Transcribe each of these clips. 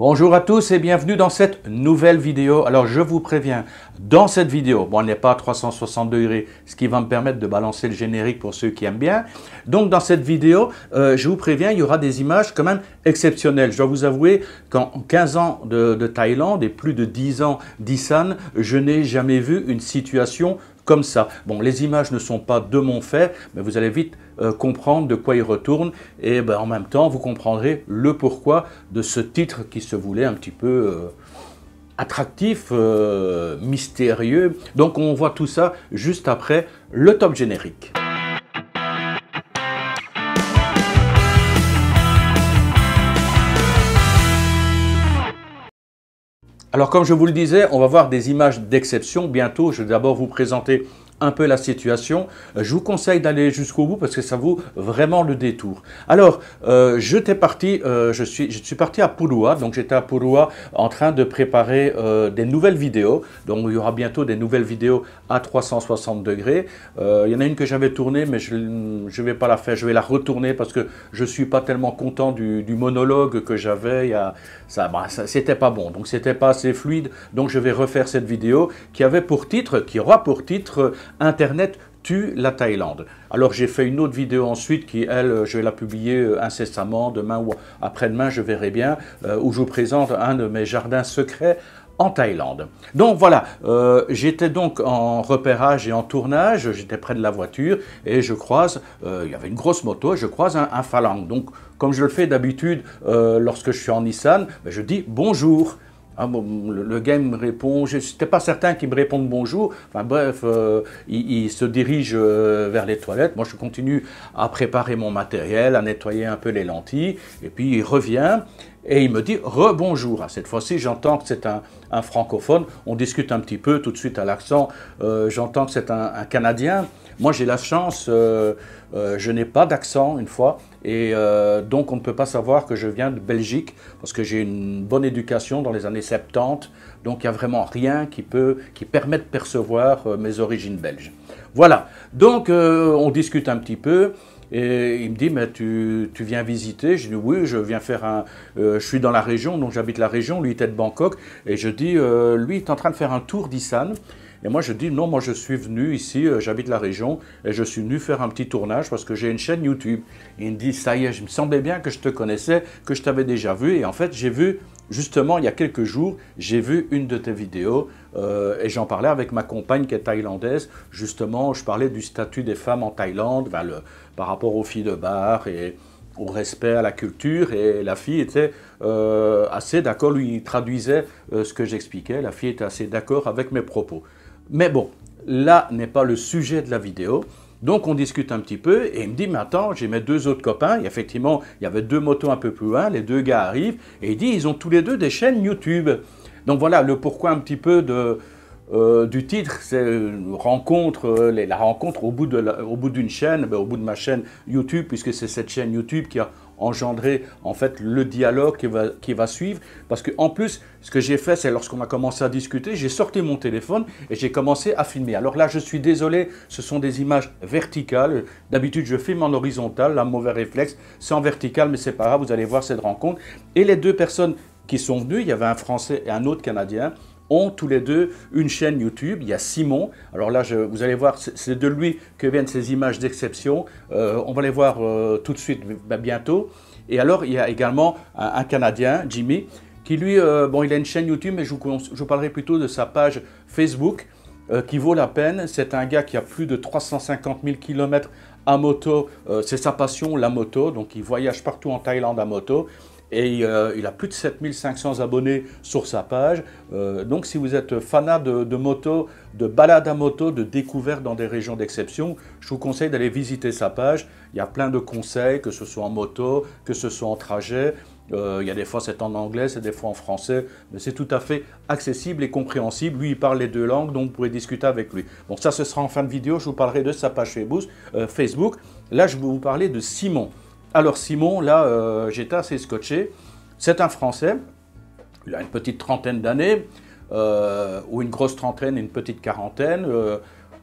Bonjour à tous et bienvenue dans cette nouvelle vidéo. Alors je vous préviens, dans cette vidéo, bon, on n'est pas à 360 degrés, ce qui va me permettre de balancer le générique pour ceux qui aiment bien. Donc dans cette vidéo, je vous préviens, il y aura des images quand même exceptionnelles. Je dois vous avouer qu'en 15 ans de Thaïlande et plus de 10 ans d'Isan, je n'ai jamais vu une situation comme ça. Bon, les images ne sont pas de mon fait, mais vous allez vite comprendre de quoi il retourne et en même temps, vous comprendrez le pourquoi de ce titre qui se voulait un petit peu attractif, mystérieux. Donc on voit tout ça juste après le top générique. Alors comme je vous le disais, on va voir des images d'exception bientôt. Je vais d'abord vous présenter un peu la situation. Je vous conseille d'aller jusqu'au bout parce que ça vaut vraiment le détour. Alors, je suis parti à Purua, donc j'étais à Purua en train de préparer des nouvelles vidéos. Donc il y aura bientôt des nouvelles vidéos à 360 degrés. Il y en a une que j'avais tournée, mais je ne vais pas la faire, je vais la retourner parce que je ne suis pas tellement content du monologue que j'avais. C'était pas bon, donc c'était pas assez fluide. Donc je vais refaire cette vidéo qui aura pour titre Internet tue la Thaïlande. Alors j'ai fait une autre vidéo ensuite qui, elle, je vais la publier incessamment, demain ou après-demain, je verrai bien, où je vous présente un de mes jardins secrets en Thaïlande. Donc voilà, j'étais donc en repérage et en tournage, j'étais près de la voiture et je croise, il y avait une grosse moto, je croise un Phalang. Donc comme je le fais d'habitude lorsque je suis en Nissan, je dis bonjour. Ah bon, le gars me répond, je n'étais pas certain qu'il me réponde bonjour. Enfin bref, il se dirige vers les toilettes. Moi, je continue à préparer mon matériel, à nettoyer un peu les lentilles. Et puis, il revient et il me dit rebonjour. Cette fois-ci, j'entends que c'est un francophone. On discute un petit peu tout de suite à l'accent. J'entends que c'est un Canadien. Moi, j'ai la chance, je n'ai pas d'accent une fois. Et donc, on ne peut pas savoir que je viens de Belgique parce que j'ai une bonne éducation dans les années 70. Donc, il n'y a vraiment rien qui permet de percevoir mes origines belges. Voilà. Donc, on discute un petit peu. Et il me dit, mais tu viens visiter? Je dis, oui, je viens faire je suis dans la région, donc j'habite la région. Lui, il était de Bangkok. Et je dis, lui, il est en train de faire un tour d'Isan. Et moi, je dis, non, moi, je suis venu ici, j'habite la région, et je suis venu faire un petit tournage parce que j'ai une chaîne YouTube. Et il me dit, ça y est, je me semblait bien que je te connaissais, que je t'avais déjà vu. Et en fait, j'ai vu, justement, il y a quelques jours, j'ai vu une de tes vidéos et j'en parlais avec ma compagne qui est thaïlandaise. Justement, je parlais du statut des femmes en Thaïlande, par rapport aux filles de bar et au respect à la culture. Et la fille était assez d'accord, lui, il traduisait ce que j'expliquais. La fille était assez d'accord avec mes propos. Mais bon, là n'est pas le sujet de la vidéo. Donc on discute un petit peu et il me dit, mais attends, j'ai mes deux autres copains. Et effectivement, il y avait deux motos un peu plus loin, les deux gars arrivent et il dit, ils ont tous les deux des chaînes YouTube. Donc voilà le pourquoi un petit peu du titre, c'est la rencontre au bout d'une chaîne, au bout de ma chaîne YouTube, puisque c'est cette chaîne YouTube qui a engendré en fait le dialogue qui va suivre. Parce qu'en plus, ce que j'ai fait, c'est lorsqu'on a commencé à discuter, j'ai sorti mon téléphone et j'ai commencé à filmer. Alors là, je suis désolé, ce sont des images verticales. D'habitude, je filme en horizontal, un mauvais réflexe. C'est en vertical, mais c'est pas grave, vous allez voir cette rencontre. Et les deux personnes qui sont venues, il y avait un Français et un autre Canadien, ont tous les deux une chaîne YouTube. Il y a Simon. Alors là, vous allez voir, c'est de lui que viennent ces images d'exception. On va les voir tout de suite, bientôt. Et alors, il y a également un Canadien, Jimmy, qui lui, bon, il a une chaîne YouTube, mais je vous parlerai plutôt de sa page Facebook, qui vaut la peine. C'est un gars qui a plus de 350 000 km à moto. C'est sa passion, la moto. Donc, il voyage partout en Thaïlande à moto. Et il a plus de 7500 abonnés sur sa page. Donc si vous êtes fanat de moto, de balade à moto, de découverte dans des régions d'exception, je vous conseille d'aller visiter sa page. Il y a plein de conseils, que ce soit en moto, que ce soit en trajet. Il y a des fois c'est en anglais, c'est des fois en français, mais c'est tout à fait accessible et compréhensible. Lui, il parle les deux langues, donc vous pourrez discuter avec lui. Bon, ça, ce sera en fin de vidéo. Je vous parlerai de sa page Facebook. Là, je vais vous parler de Simon. Alors Simon, là, j'étais assez scotché. C'est un Français, il a une petite trentaine d'années, ou une grosse trentaine et une petite quarantaine.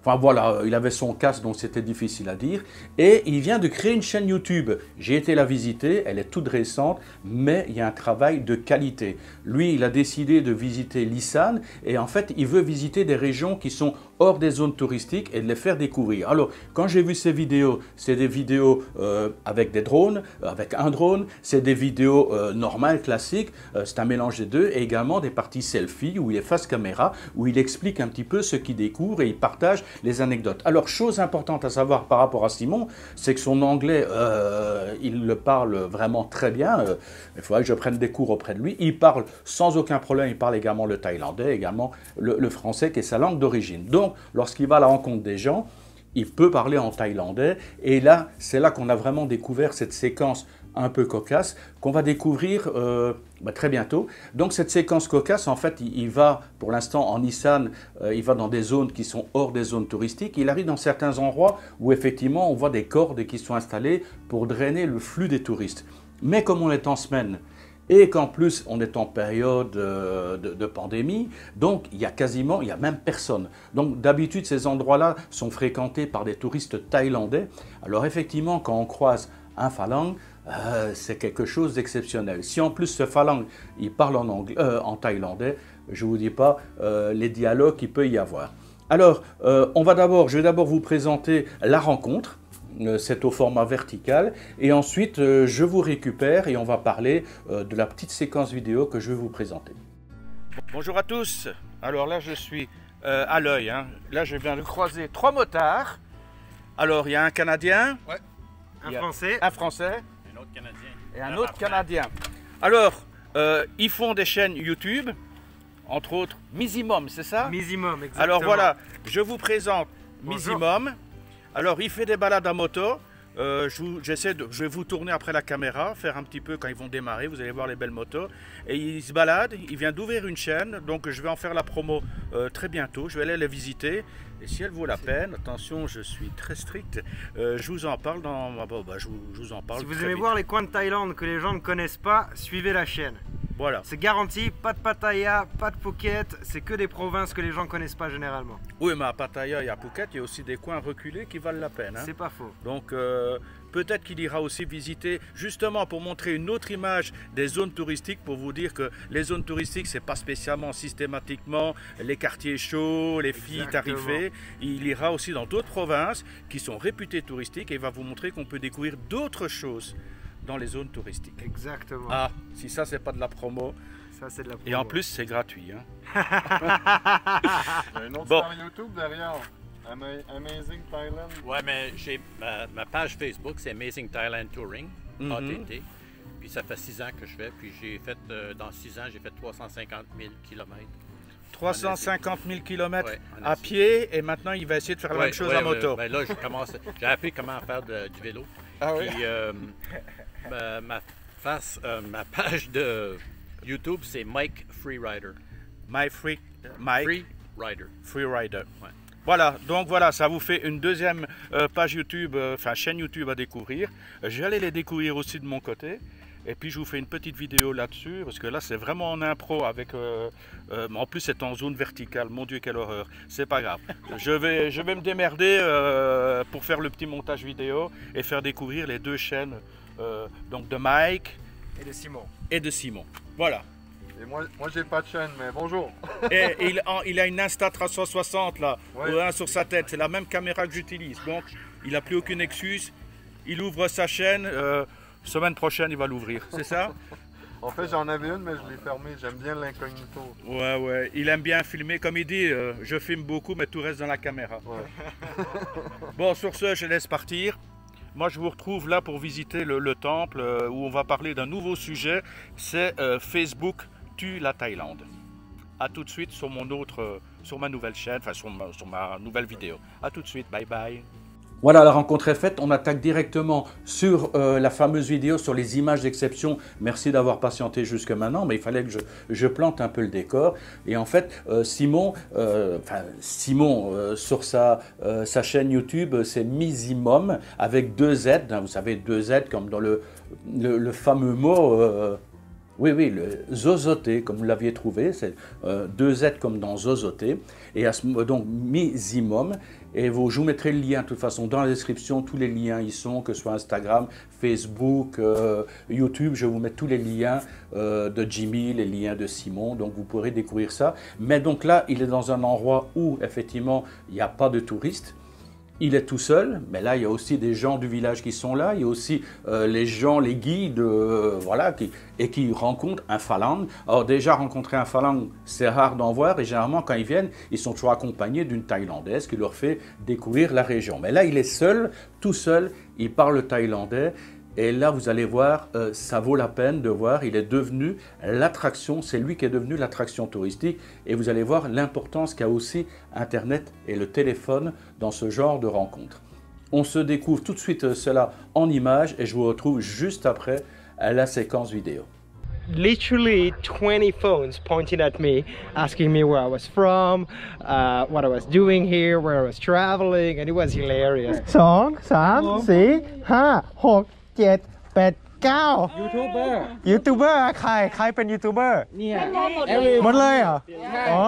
Enfin voilà, il avait son casque, donc c'était difficile à dire. Et il vient de créer une chaîne YouTube. J'ai été la visiter, elle est toute récente, mais il y a un travail de qualité. Lui, il a décidé de visiter l'Issane et en fait, il veut visiter des régions qui sont hors des zones touristiques et de les faire découvrir. Alors, quand j'ai vu ces vidéos, c'est des vidéos avec des drones, avec un drone, c'est des vidéos normales, classiques, c'est un mélange des deux, et également des parties selfie où il est face caméra, où il explique un petit peu ce qu'il découvre et il partage les anecdotes. Alors, chose importante à savoir par rapport à Simon, c'est que son anglais, il le parle vraiment très bien. Il faudrait que je prenne des cours auprès de lui. Il parle sans aucun problème, il parle également le thaïlandais, également le français qui est sa langue d'origine. Donc, lorsqu'il va à la rencontre des gens, il peut parler en thaïlandais. Et là, c'est là qu'on a vraiment découvert cette séquence un peu cocasse qu'on va découvrir très bientôt. Donc cette séquence cocasse, en fait, il va pour l'instant en Isan, il va dans des zones qui sont hors des zones touristiques. Il arrive dans certains endroits où effectivement on voit des cordes qui sont installées pour drainer le flux des touristes. Mais comme on est en semaine, et qu'en plus on est en période de pandémie, donc il y a même personne. Donc d'habitude ces endroits-là sont fréquentés par des touristes thaïlandais. Alors effectivement quand on croise un Phalang, c'est quelque chose d'exceptionnel. Si en plus ce Phalang il parle en thaïlandais, je ne vous dis pas les dialogues qu'il peut y avoir. Alors je vais d'abord vous présenter la rencontre. C'est au format vertical et ensuite je vous récupère et on va parler de la petite séquence vidéo que je vais vous présenter. Bonjour à tous, alors là je suis à l'œil, hein. Là je viens de croiser 3 motards. Alors il y a un Canadien, ouais. Un Français, un autre Canadien et un autre Canadien. Alors ils font des chaînes YouTube, entre autres Mizimom, c'est ça? Mizimom, exactement. Alors voilà, je vous présente Mizimom. Alors, il fait des balades à moto. Je vais vous tourner après la caméra, faire un petit peu quand ils vont démarrer. Vous allez voir les belles motos. Et il se balade. Il vient d'ouvrir une chaîne. Donc, je vais en faire la promo très bientôt. Je vais aller les visiter. Et si elle vaut la peine, attention, je suis très strict. Je vous en parle dans. Je vous en parle. Si vous aimez voir les coins de Thaïlande que les gens ne connaissent pas, suivez la chaîne. Voilà. C'est garanti, pas de Pattaya, pas de Phuket, c'est que des provinces que les gens ne connaissent pas généralement. Oui, mais à Pattaya et à Phuket, il y a aussi des coins reculés qui valent la peine. Hein. C'est pas faux. Donc peut-être qu'il ira aussi visiter, justement pour montrer une autre image des zones touristiques, pour vous dire que les zones touristiques, c'est pas spécialement systématiquement les quartiers chauds, les filles tarifées. Il ira aussi dans d'autres provinces qui sont réputées touristiques et il va vous montrer qu'on peut découvrir d'autres choses dans les zones touristiques. Exactement. Ah, si ça c'est pas de la promo. Ça c'est de la promo. Et en plus c'est gratuit. Hein. Il y a une autre chaîne YouTube derrière. Amazing Thailand. Ouais, mais j'ai ma page Facebook, c'est Amazing Thailand Touring, ATT. Puis ça fait 6 ans que je fais. Puis j'ai fait, dans 6 ans, j'ai fait 350 000 km. 350 000 km à pied et maintenant il va essayer de faire la même chose à moto. Ben là, j'ai appris comment faire du vélo. Ah oui? Puis ma page de YouTube, c'est Mike Freerider. Mike Freerider. Freerider. Ouais. Voilà, donc voilà, ça vous fait une deuxième page YouTube, chaîne YouTube à découvrir. Je vais aller les découvrir aussi de mon côté. Et puis je vous fais une petite vidéo là-dessus, parce que là c'est vraiment en impro avec... en plus c'est en zone verticale, mon Dieu quelle horreur, c'est pas grave. Je vais me démerder pour faire le petit montage vidéo et faire découvrir les 2 chaînes donc de Mike et de Simon. Voilà. Et moi j'ai pas de chaîne, mais bonjour. Et il a une Insta 360 là, ouais. Sur sa tête, c'est la même caméra que j'utilise, donc il n'a plus aucune excuse, il ouvre sa chaîne... semaine prochaine, il va l'ouvrir, c'est ça? En fait, j'en avais une, mais je l'ai fermée. J'aime bien l'incognito. Ouais. Il aime bien filmer. Comme il dit, je filme beaucoup, mais tout reste dans la caméra. Ouais. Bon, sur ce, je laisse partir. Moi, je vous retrouve là pour visiter le temple où on va parler d'un nouveau sujet. C'est Facebook tue la Thaïlande. A tout de suite sur ma nouvelle chaîne, sur ma nouvelle vidéo. A tout de suite. Bye bye. Voilà, la rencontre est faite. On attaque directement sur la fameuse vidéo sur les images d'exception. Merci d'avoir patienté jusque maintenant, mais il fallait que je plante un peu le décor. Et en fait, Simon, sur sa chaîne YouTube, c'est Mizimom avec 2 Z. Hein, vous savez, 2 Z comme dans le fameux mot Oui, oui, le zozoté, comme vous l'aviez trouvé, c'est 2 Z comme dans zozoté, et donc Mizimum. Et je vous mettrai le lien, de toute façon, dans la description, tous les liens y sont, que ce soit Instagram, Facebook, YouTube, je vous mets tous les liens de Jimmy, les liens de Simon, donc vous pourrez découvrir ça. Mais donc là, il est dans un endroit où, effectivement, il n'y a pas de touristes. Il est tout seul, mais là, il y a aussi des gens du village qui sont là. Il y a aussi les gens, les guides, voilà, qui rencontrent un phalange. Alors déjà, rencontrer un phalange, c'est rare d'en voir. Et généralement, quand ils viennent, ils sont toujours accompagnés d'une Thaïlandaise qui leur fait découvrir la région. Mais là, il est seul, tout seul. Il parle thaïlandais. Et là, vous allez voir, ça vaut la peine de voir. Il est devenu l'attraction, c'est lui qui est devenu l'attraction touristique. Et vous allez voir l'importance qu'a aussi Internet et le téléphone dans ce genre de rencontres. On se découvre tout de suite cela en images et je vous retrouve juste après la séquence vidéo. Literally 20 phones pointing at me, asking me where I was from, what I was doing here, where I was traveling, and it was hilarious. 2, 3, 4, 5, 6, 7, 8, 9 ยูทูบเบอร์ใครเป็นยูทูบเบอร์เนี่ยหมดเลยเหรออ๋อ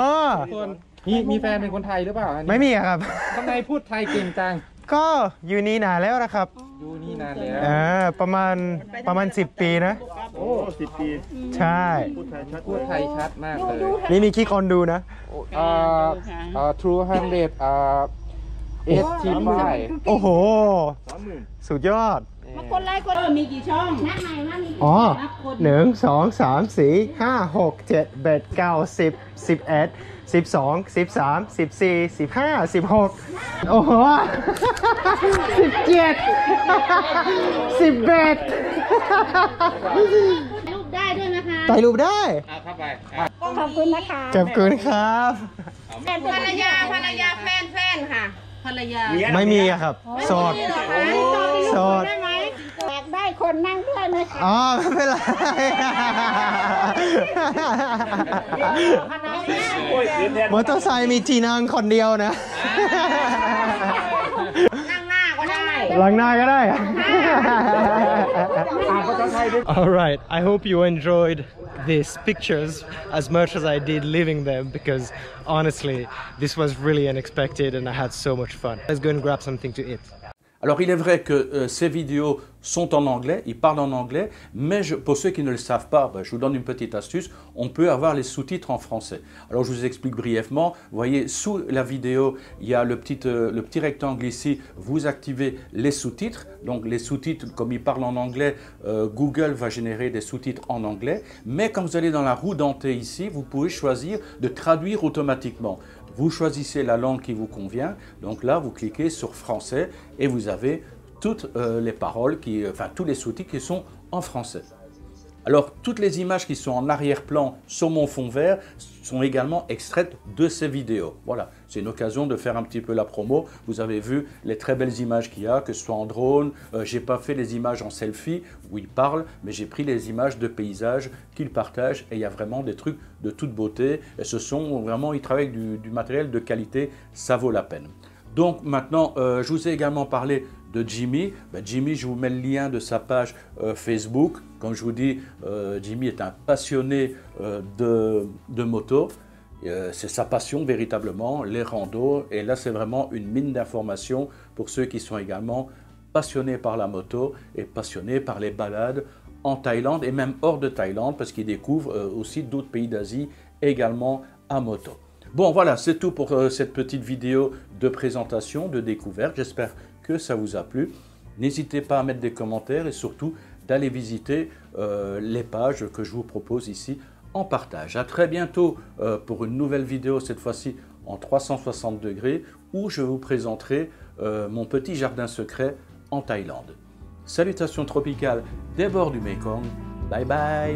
มีแฟนเป็นคนไทยหรือเปล่าไม่มีครับทำไมพูดไทยเก่งจังก็อยู่นี่นานแล้วนะครับอยู่นี่นานแล้วประมาณ10 ปีนะโอ้10 ปีใช่พูดไทยชัดมากเลยนี่มีกี่คนดูนะ285โอ้โหสุดยอดคนไลค์คนมีกี่ช่องนับใหม่ว่ามีกี่ อ๋อ นับคน 1 2 3 4 5 6 7 8 9 10 11 12 13 14 15 16โอ้โห17 18รูปได้ด้วยนะคะ ถ่ายรูปได้ ขอบคุณนะคะ ขอบคุณครับ ภรรยาแฟนค่ะภรรยาไม่มีอะครับโสดโสดได้ไหมอยากได้คนนั่งด้วยไหมคะอ๋อไม่เป็นไรมอเตอร์ไซค์มีที่นั่งคนเดียวนะนั่งหน้าก็ได้ หลังหน้าก็ได้ Alright, I hope you enjoyed these pictures as much as I did living them because honestly this was really unexpected and I had so much fun. Let's go and grab something to eat. Alors il est vrai que ces vidéos sont en anglais, ils parlent en anglais, mais pour ceux qui ne le savent pas, je vous donne une petite astuce, on peut avoir les sous-titres en français. Alors je vous explique brièvement, vous voyez sous la vidéo, il y a le petit rectangle ici, vous activez les sous-titres, donc les sous-titres comme ils parlent en anglais, Google va générer des sous-titres en anglais, mais quand vous allez dans la roue dentée ici, vous pouvez choisir de traduire automatiquement. Vous choisissez la langue qui vous convient, donc là vous cliquez sur français et vous avez toutes les paroles, tous les sous-titres qui sont en français. Alors toutes les images qui sont en arrière-plan sur mon fond vert sont également extraites de ces vidéos. Voilà, c'est une occasion de faire un petit peu la promo. Vous avez vu les très belles images qu'il y a, que ce soit en drone. J'ai pas fait les images en selfie où ils parlent, mais j'ai pris les images de paysages qu'ils partagent et il y a vraiment des trucs de toute beauté. Et ce sont vraiment, ils travaillent avec du matériel de qualité, ça vaut la peine. Donc maintenant, je vous ai également parlé de Jimmy. Jimmy, je vous mets le lien de sa page Facebook. Comme je vous dis, Jimmy est un passionné de moto. C'est sa passion véritablement, les randos. Et là, c'est vraiment une mine d'informations pour ceux qui sont également passionnés par la moto et passionnés par les balades en Thaïlande et même hors de Thaïlande parce qu'il découvre aussi d'autres pays d'Asie également à moto. Bon voilà, c'est tout pour cette petite vidéo de présentation, de découverte. J'espère que ça vous a plu. N'hésitez pas à mettre des commentaires et surtout d'aller visiter les pages que je vous propose ici en partage. À très bientôt pour une nouvelle vidéo, cette fois-ci en 360 degrés, où je vous présenterai mon petit jardin secret en Thaïlande. Salutations tropicales des bords du Mekong. Bye bye!